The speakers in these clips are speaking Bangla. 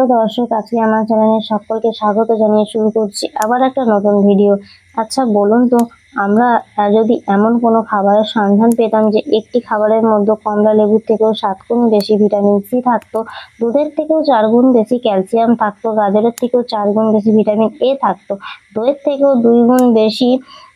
প্রিয় দর্শক, আজকে আমার চ্যানেলে সকলকে স্বাগত জানিয়ে শুরু করছি আবার একটা নতুন ভিডিও। আচ্ছা বলুন তো, আমরা যদি এমন কোনো খাবারের সন্ধান পেতাম যে একটি খাবারের মধ্যে কমলা লেবুর থেকেও 7 গুণ বেশি ভিটামিন সি থাকতো, দুধের থেকেও 4 গুণ বেশি ক্যালসিয়াম থাকতো, গাজরের থেকেও 4 গুণ বেশি ভিটামিন এ থাকতো, দইয়ের থেকেও 2 গুণ বেশি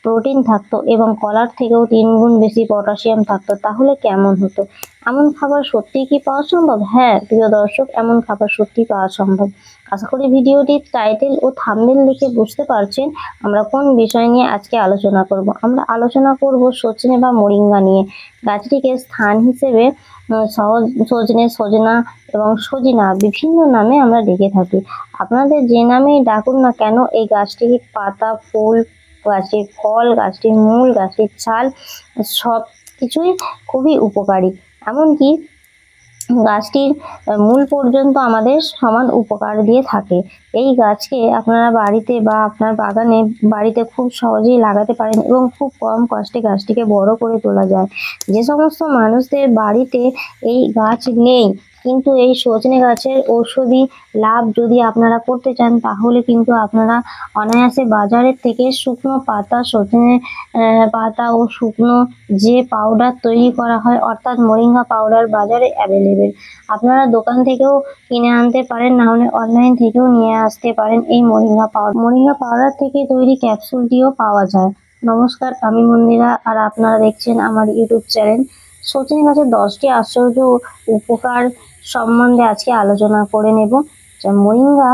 প্রোটিন থাকতো এবং কলার থেকেও 3 গুণ বেশি পটাশিয়াম থাকতো, তাহলে কেমন হতো? এমন খাবার সত্যিই কি পাওয়া সম্ভব? হ্যাঁ প্রিয় দর্শক, এমন খাবার সত্যি পাওয়া সম্ভব। আশা করি ভিডিওটির টাইটেল ও থাম্বনেল দেখে বুঝতে পারছেন আমরা কোন বিষয় নিয়ে আজকে আলোচনা করব। আমরা আলোচনা করব সজনে বা মোরিঙ্গা নিয়ে। গাছটিকে স্থান হিসেবে সজনে, সজনা এবং সজিনা বিভিন্ন নামে আমরা ডেকে থাকি। আপনাদের যে নামেই ডাকুন না কেন, এই গাছটির পাতা, ফুল, গাছটির ফল, গাছটির মূল, গাছটির ছাল সব কিছুই খুবই উপকারী। এমনকি গাছটির মূল পর্যন্ত আমাদের সমান উপকার দিয়ে থাকে। এই গাছকে আপনারা বাড়িতে বা আপনার বাগানে বাড়িতে খুব সহজেই লাগাতে পারেন এবং খুব কম কষ্টে গাছটিকে বড় করে তোলা যায়। যে সমস্ত মানুষদের বাড়িতে এই গাছ নেই কিন্তু এই সজনে গাছের ঔষধি লাভ যদি আপনারা করতে চান, তাহলে কিন্তু আপনারা অনায়াসে বাজারের থেকে শুকনো পাতা, সজনে পাতা ও শুকনো যে পাউডার তৈরি করা হয় অর্থাৎ মোরিঙ্গা পাউডার বাজারে অ্যাভেলেবেল। আপনারা দোকান থেকেও কিনে আনতে পারেন, না হলে অনলাইন থেকেও নিয়ে আসতে পারেন এই মোরিঙ্গা পাউডার। মোরিঙ্গা পাউডার থেকে তৈরি ক্যাপসুলটিও পাওয়া যায়। নমস্কার, আমি মন্দিরা আর আপনারা দেখছেন আমার ইউটিউব চ্যানেল। সজনে গাছের 10টি আশ্চর্য উপকার সম্বন্ধে আজকে আলোচনা করে নেব। মোরিঙ্গা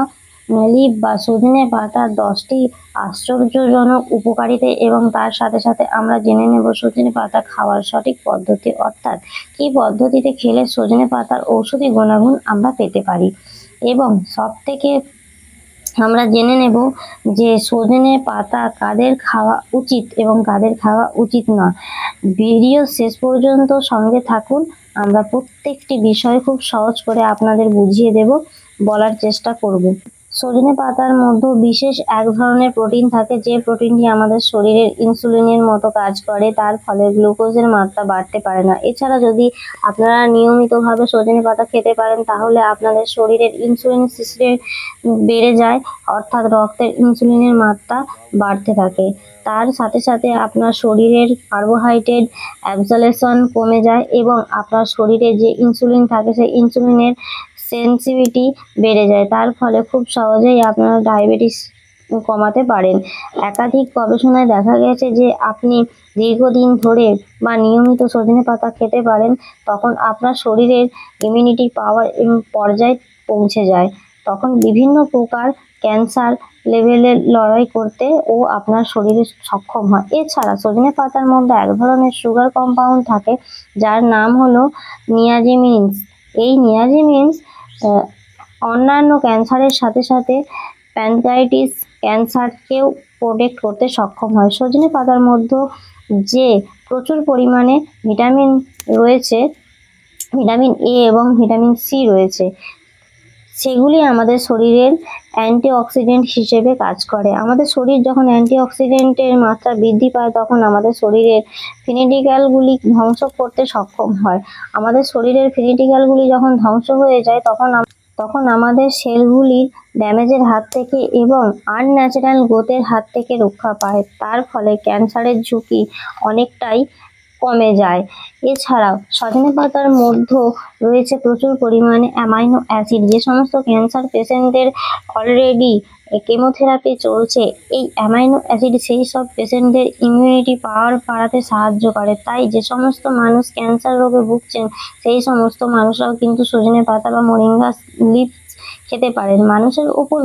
লিভ বা সজনে পাতার 10টি আশ্চর্যজনক উপকারিতা এবং তার সাথে সাথে আমরা জেনে নেব সজনে পাতা খাওয়ার সঠিক পদ্ধতি, অর্থাৎ কি পদ্ধতিতে খেলে সজনে পাতার ঔষধি গুণাগুণ আমরা পেতে পারি। এবং সব থেকে আমরা জেনে নেব যে সজনে পাতা কাদের খাওয়া উচিত এবং কাদের খাওয়া উচিত না। ভিডিও শেষ পর্যন্ত সঙ্গে থাকুন, আমরা প্রত্যেকটি বিষয় খুব সহজ করে আপনাদের বুঝিয়ে দেব, বলার চেষ্টা করব। সজনে পাতার মধ্যে বিশেষ এক ধরনের প্রোটিন থাকে, যে প্রোটিনটি আমাদের শরীরের ইনসুলিনের মতো কাজ করে, তার ফলে গ্লুকোজের মাত্রা বাড়তে পারে না। এছাড়া যদি আপনারা নিয়মিতভাবে সজনে পাতা খেতে পারেন, তাহলে আপনাদের শরীরের ইনসুলিন সিস্টেম বেড়ে যায়, অর্থাৎ রক্তের ইনসুলিনের মাত্রা বাড়তে থাকে। তার সাথে সাথে আপনার শরীরের কার্বোহাইড্রেট অ্যাবজর্পশন কমে যায় এবং আপনার শরীরে যে ইনসুলিন থাকে সেই ইনসুলিনের সেন্সিটিভিটি বেড়ে যায়। তার ফলে খুব সহজেই আপনারা ডায়াবেটিস কমাতে পারেন। একাধিক গবেষণায় দেখা গেছে যে আপনি দীর্ঘদিন ধরে বা নিয়মিত সজনে পাতা খেতে পারেন, তখন আপনার শরীরের ইমিউনিটি পাওয়ার পর্যায়ে পৌঁছে যায়। তখন বিভিন্ন প্রকার ক্যান্সার লেভেলের লড়াই করতে ও আপনার শরীরে সক্ষম হয়। এছাড়া সজনে পাতার মধ্যে এক ধরনের সুগার কম্পাউন্ড থাকে যার নাম হলো নিয়াজিমিনস। এই নিয়াজিমিনস অন্যান্য ক্যান্সারের সাথে সাথে প্যানক্রিয়াটিস ক্যান্সারকেও প্রোটেক্ট করতে সক্ষম হয়। সজনে পাতার মধ্যে যে প্রচুর পরিমাণে ভিটামিন রয়েছে, ভিটামিন এ এবং ভিটামিন সি রয়েছে, সেগুলি আমাদের শরীরের অ্যান্টিঅক্সিডেন্ট হিসেবে কাজ করে। আমাদের শরীর যখন অ্যান্টিঅক্সিডেন্টের মাত্রা বৃদ্ধি পায়, তখন আমাদের শরীরের ফ্রি রেডিক্যালগুলি ধ্বংস করতে সক্ষম হয়। আমাদের শরীরের ফ্রি রেডিক্যালগুলি যখন ধ্বংস হয়ে যায়, তখন আমাদের সেলগুলি ড্যামেজের হাত থেকে এবং আনন্যাচারাল গ্রোথের হাত থেকে রক্ষা পায়। তার ফলে ক্যান্সারের ঝুঁকি অনেকটাই কমে যায়। এছাড়াও সজনে পাতার মধ্যে রয়েছে প্রচুর পরিমাণে অ্যামাইনো অ্যাসিড। যে সমস্ত ক্যান্সার পেশেন্টদের অলরেডি কেমোথেরাপি চলছে, এই অ্যামাইনো অ্যাসিড সেই সব পেশেন্টদের ইমিউনিটি পাওয়ার বাড়াতে সাহায্য করে। তাই যে সমস্ত মানুষ ক্যান্সার রোগে ভুগছেন, সেই সমস্ত মানুষরাও কিন্তু সজনে পাতা বা মোরিঙ্গা লিভস খেতে পারেন। মানুষের উপর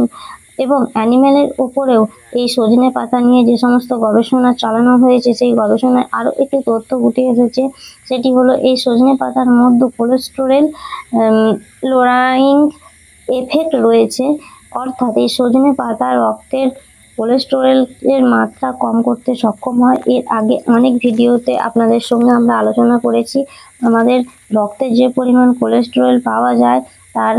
এবং অ্যানিম্যালের উপরেও এই সজনে পাতা নিয়ে যে সমস্ত গবেষণা চালানো হয়েছে, সেই গবেষণায় আরও একটি তথ্য উঠে এসেছে। সেটি হলো এই সজনে পাতার মধ্যে কোলেস্টেরল লোয়ারিং এফেক্ট রয়েছে, অর্থাৎ এই সজনে পাতা রক্তের কোলেস্টেরলের মাত্রা কম করতে সক্ষম হয়। এর আগে অনেক ভিডিওতে আপনাদের সঙ্গে আমরা আলোচনা করেছি, আমাদের রক্তে যে পরিমাণ কোলেস্টেরল পাওয়া যায় তার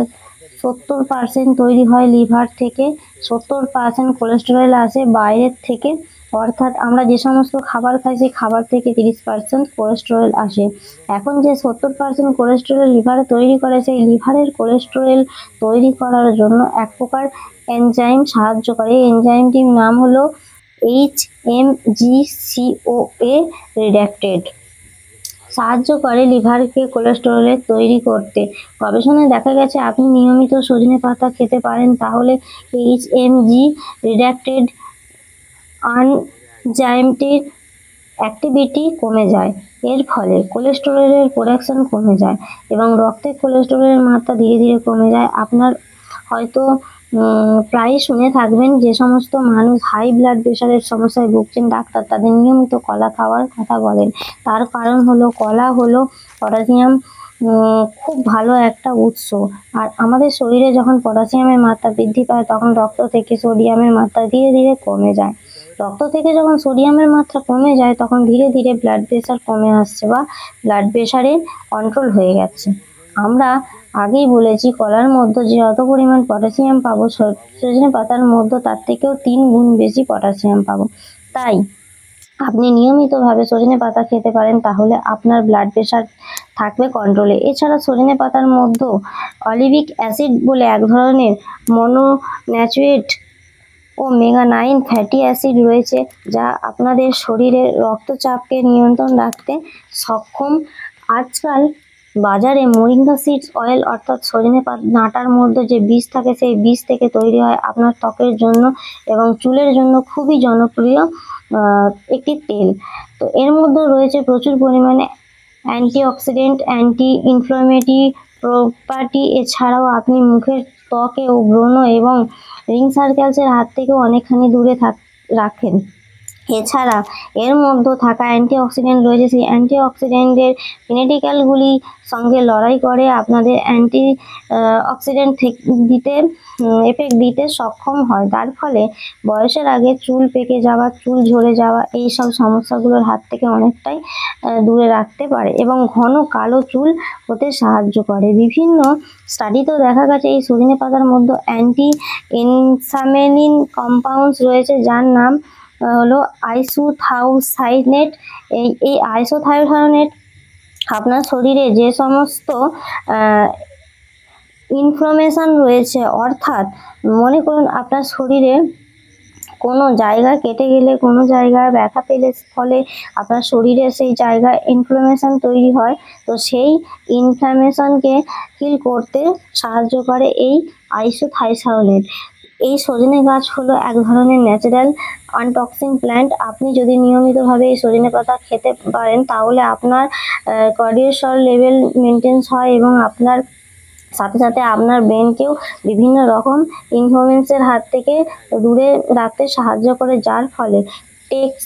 70% তৈরি হয় লিভার থেকে, 70% কোলেস্টেরল আসে বাইরের থেকে অর্থাৎ আমরা যে সমস্ত খাবার খাই সেই খাবার থেকে 30% কোলেস্টেরল আসে। এখন যে 70% কোলেস্টেরল লিভারে তৈরি করে, সেই লিভারের কোলেস্টেরল তৈরি করার জন্য এক প্রকার এনজাইম সাহায্য করে। এই এনজাইমটির নাম হলো HMGCoA রিডাক্টেজ, সাহায্য করে লিভারকে কোলেস্টেরলের তৈরি করতে। গবেষণায় দেখা গেছে আপনি নিয়মিত সজনে পাতা খেতে পারেন, তাহলে HMG রিডাক্টেড এনজাইমটির অ্যাক্টিভিটি কমে যায়। এর ফলে কোলেস্টেরলের প্রোডাকশন কমে যায় এবং রক্তে কোলেস্টেরলের মাত্রা ধীরে ধীরে কমে যায়। আপনার হয়তো প্রায়ই শুনে থাকবেন যে সমস্ত মানুষ হাই ব্লাড প্রেশারের সমস্যায় ভুগছেন, ডাক্তার তাদের নিয়মিত কলা খাওয়ার কথা বলেন। তার কারণ হলো কলা হলো পটাশিয়াম খুব ভালো একটা উৎস। আর আমাদের শরীরে যখন পটাশিয়ামের মাত্রা বৃদ্ধি পায় তখন রক্ত থেকে সোডিয়ামের মাত্রা ধীরে ধীরে কমে যায়। রক্ত থেকে যখন সোডিয়ামের মাত্রা কমে যায় তখন ধীরে ধীরে ব্লাড প্রেশার কমে আসছে বা ব্লাড প্রেশারে কন্ট্রোল হয়ে যাচ্ছে। আমরা আগেই বলেছি কলার মধ্যে যে যত পরিমাণ পটাশিয়াম পাবো, সজনে পাতার মধ্যে তার থেকেও 3 গুণ বেশি পটাশিয়াম পাবো। তাই আপনি নিয়মিতভাবে সজনে পাতা খেতে পারেন, তাহলে আপনার ব্লাড প্রেশার থাকবে কন্ট্রোলে। এছাড়া সজনে পাতার মধ্যেও অলিভিক অ্যাসিড বলে এক ধরনের মনোন্যাচুরেট ওমেগা-9 ফ্যাটি অ্যাসিড রয়েছে, যা আপনাদের শরীরের রক্তচাপকে নিয়ন্ত্রণ রাখতে সক্ষম। আজকাল বাজারে মোরিঙ্গা সিডস অয়েল অর্থাৎ সজনে ডাঁটার মধ্যে যে বীজ থাকে সেই বীজ থেকে তৈরি হয় আপনার ত্বকের জন্য এবং চুলের জন্য খুবই জনপ্রিয় একটি তেল। তো এর মধ্যে রয়েছে প্রচুর পরিমাণে অ্যান্টিঅক্সিডেন্ট, অ্যান্টি ইনফ্লামেটরি প্রপার্টি। এছাড়াও আপনি মুখের ত্বকে ও ব্রণ এবং রিং সার্কেলসের হাত থেকেও অনেকখানি দূরে রাখেন। এছাড়া এর মধ্যে থাকা অ্যান্টিঅক্সিডেন্ট রয়েছে, সেই অ্যান্টিঅক্সিডেন্টের জেনেটিক্যালগুলির সঙ্গে লড়াই করে আপনাদের অ্যান্টি অক্সিডেন্ট দিতে এফেক্ট দিতে সক্ষম হয়। তার ফলে বয়সের আগে চুল পেকে যাওয়া, চুল ঝরে যাওয়া এইসব সমস্যাগুলোর হাত থেকে অনেকটাই দূরে রাখতে পারে এবং ঘন কালো চুল হতে সাহায্য করে। বিভিন্ন স্টাডিতেও দেখা গেছে এই সজনে পাতার মধ্যে অ্যান্টি ইনসামেলিন কম্পাউন্ডস রয়েছে, যার নাম হলো আইসোথায়োসায়ানেট। এই আইসোথায়োসায়ানেট আপনার শরীরে যে সমস্ত ইনফ্লামেশন রয়েছে, অর্থাৎ মনে করুন আপনার শরীরে কোনো জায়গা কেটে গেলে, কোনো জায়গায় ব্যথা পেলে ফলে আপনার শরীরে সেই জায়গায় ইনফ্লামেশন তৈরি হয়, তো সেই ইনফ্লামেশনকে হিল করতে সাহায্য করে এই আইসোথায়োসায়ানেট। এই সজনে গাছ হলো এক ধরনের ন্যাচারাল আনটক্সিন প্ল্যান্ট। আপনি যদি নিয়মিতভাবে এই সজনে পাতা খেতে পারেন তাহলে আপনার কর্টিসল লেভেল মেনটেন্স হয় এবং আপনার সাথে সাথে আপনার ব্রেনকেও বিভিন্ন রকম ইনফ্লুয়েন্সের হাত থেকে দূরে রাখতে সাহায্য করে, যার ফলে টেক্স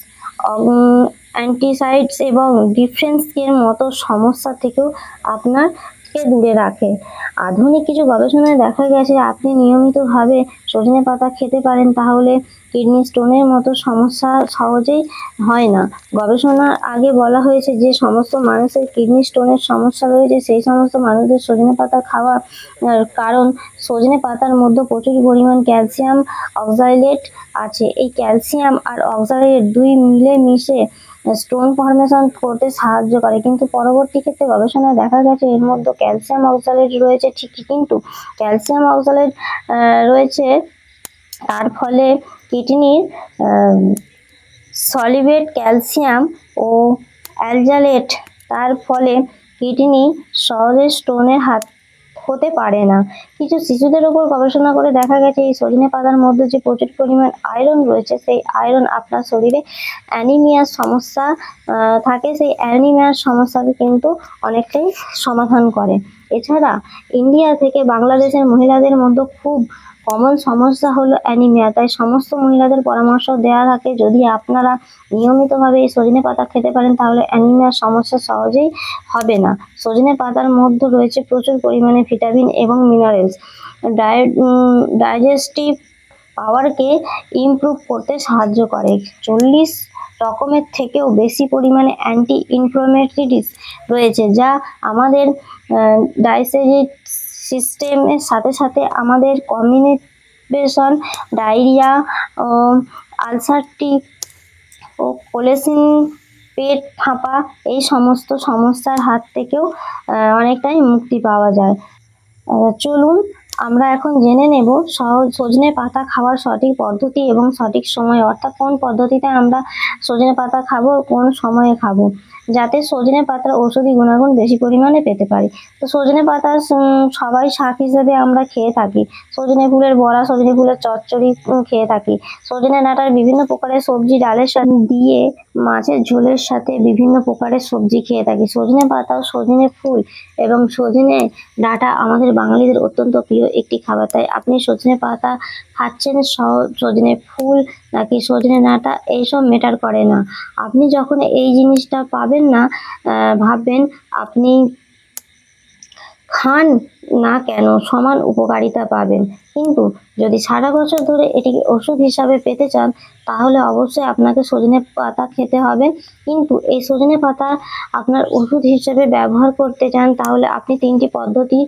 অ্যান্টিসাইডস এবং ডিফেন্সের মতো সমস্যা থেকেও আপনাকে দূরে রাখে। আধুনিক কিছু গবেষণায় দেখা গেছে আপনি নিয়মিতভাবে সজনে পাতা খেতে পারেন, তাহলে কিডনি স্টোনের মতো সমস্যা সহজেই হয় না। গবেষণার আগে বলা হয়েছে যে সমস্ত মানুষের কিডনি স্টোনের সমস্যা রয়েছে সেই সমস্ত মানুষদের সজনে পাতা খাওয়া, কারণ সজনে পাতার মধ্যে প্রচুর পরিমাণ ক্যালসিয়াম অক্সালেট আছে। এই ক্যালসিয়াম আর অক্সালেট দুই মিলে মিশে স্টোন ফর্মেশন করতে সাহায্য করে, কিন্তু পরবর্তী ক্ষেত্রে গবেষণায় দেখা গেছে এর মধ্যে ক্যালসিয়াম অক্সালেট রয়েছে ঠিকই, কিন্তু ক্যালসিয়াম অক্সালেট রয়েছে তার ফলে কিডনির সলিউবেট ক্যালসিয়াম ও অ্যালজালেট, তার ফলে কিডনি সহজে স্টোনের হাত হতে পারে না। কিছু শিশুদের উপর গবেষণা করে দেখা গেছে এই সজনে পাতার মধ্যে যে প্রচুর পরিমাণ আয়রন রয়েছে, সেই আয়রন আপনার শরীরে অ্যানিমিয়ার সমস্যা থাকে, সেই অ্যানিমিয়ার সমস্যাকে কিন্তু অনেকটাই সমাধান করে। এছাড়া ইন্ডিয়া থেকে বাংলাদেশের মহিলাদের মধ্যে খুব কমন সমস্যা হলো অ্যানিমিয়া, তাই সমস্ত মহিলাদের পরামর্শ দেওয়া থাকে যদি আপনারা নিয়মিতভাবে এই সজনে পাতা খেতে পারেন তাহলে অ্যানিমিয়ার সমস্যা সহজেই হবে না। সজনে পাতার মধ্যে রয়েছে প্রচুর পরিমাণে ভিটামিন এবং মিনারেলস, ডাইজেস্টিভ পাওয়ারকে ইমপ্রুভ করতে সাহায্য করে। 40 রকমের থেকেও বেশি পরিমাণে অ্যান্টি ইনফ্লামেটরিজ রয়েছে, যা আমাদের ডাইজেস্টিভ সিস্টেমের সাথে সাথে আমাদের কমিউনিকেশন, ডায়রিয়া, আলসারেটিভ ও কোলেসিন, পেট ফাঁপা এই সমস্ত সমস্যার হাত থেকেও অনেকটাই মুক্তি পাওয়া যায়। চলুন আমরা এখন জেনে নেব সজনে পাতা খাওয়ার সঠিক পদ্ধতি এবং সঠিক সময়, অর্থাৎ কোন পদ্ধতিতে আমরা সজনে পাতা খাবো, কোন সময়ে খাবো, যাতে সজনে পাতার ঔষধি গুণাগুণ বেশি পরিমাণে পেতে পারি। তো সজনে পাতা সবাই শাক হিসেবে আমরা খেয়ে থাকি। সজনে ফুলের বড়া, সজনে ফুলের চচ্চড়ি খেয়ে থাকি। সজনে ডাঁটার বিভিন্ন প্রকারের সবজি ডালের সাথে দিয়ে, মাছের ঝোলের সাথে বিভিন্ন প্রকারের সবজি খেয়ে থাকি। সজনে পাতা, সজনে ফুল এবং সজনে ডাঁটা আমাদের বাঙালিদের অত্যন্ত প্রিয় একটি খাবার। তাই আপনি সজনে পাতা খাচ্ছেন, সজনে ফুল নাকি সজনে ডাঁটা এইসব ম্যাটার করে না। আপনি যখন এই জিনিসটা পাবেন না, ভাববেন আপনি খান না কেন সমান উপকারিতা পাবেন। কিন্তু যদি সারা বছর ধরে এটিকে ওষুধ হিসাবে পেতে চান, তাহলে অবশ্যই আপনাকে সজনে পাতা খেতে হবে। কিন্তু এই সজনে পাতা আপনার ওষুধ হিসেবে ব্যবহার করতে চান, তাহলে আপনি 3টি পদ্ধতি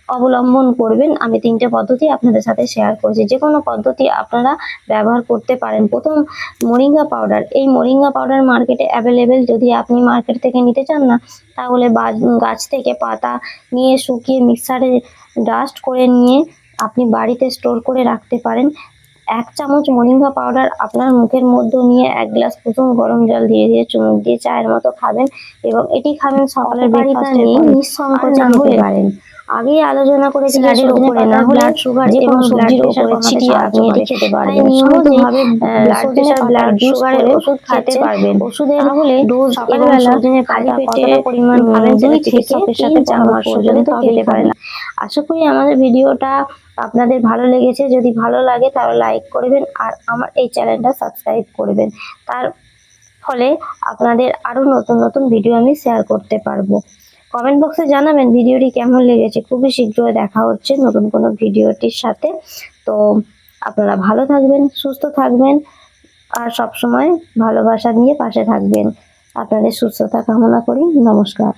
অবলম্বন করবেন। আমি 3টে পদ্ধতি আপনাদের সাথে শেয়ার করছি, যে কোনো পদ্ধতি আপনারা ব্যবহার করতে পারেন। প্রথম, মোরিঙ্গা পাউডার। এই মোরিঙ্গা পাউডার মার্কেটে অ্যাভেলেবেল। যদি আপনি মার্কেট থেকে নিতে চান না, তাহলে গাছ থেকে পাতা নিয়ে শুকিয়ে মিক্সারে ডাস্ট করে নিয়ে আপনি বাড়িতে স্টোর করে রাখতে পারেন। 1 চামচ মোরিঙ্গা পাউডার আপনার মুখের মধ্যে নিয়ে 1 গ্লাস কুসুম গরম জল ধীরে ধীরে চুমুক দিয়ে চায়ের মতো খাবেন, এবং এটি খাবেন সকালের ব্রেকফাস্টে নিঃসংকোচে নিতে পারেন। আগেই আলোচনা করেছি স্যালাডের উপরে না হলে ব্লাড সুগার এবং সবজির উপরে ছিটিয়ে আপনি এটি খেতে পারবেন। নিয়মিতভাবে ব্লাড প্রেশার, ব্লাড সুগারের ওষুধ খেতে পারবেন। ওষুধের ডোজ এবং সজনে খালি পেটে পরিমাণ খাবেন 2 থেকে 3 চামচ পর্যন্ত খেতে পারেন। আশা করি আমাদের ভিডিওটা আপনাদের ভালো লেগেছে। যদি ভালো লাগে তাহলে লাইক করবেন আর আমার এই চ্যানেলটা সাবস্ক্রাইব করবেন। তার ফলে আপনাদের আরো নতুন নতুন ভিডিও আমি শেয়ার করতে পারবো। কমেন্ট বক্সে জানাবেন ভিডিওটি কেমন লেগেছে। খুবই শীঘ্রই দেখা হচ্ছে নতুন কোনো ভিডিওটির সাথে। তো আপনারা ভালো থাকবেন, সুস্থ থাকবেন আর সবসময় ভালোবাসা নিয়ে পাশে থাকবেন। আপনাদের সুস্থতা কামনা করি। নমস্কার।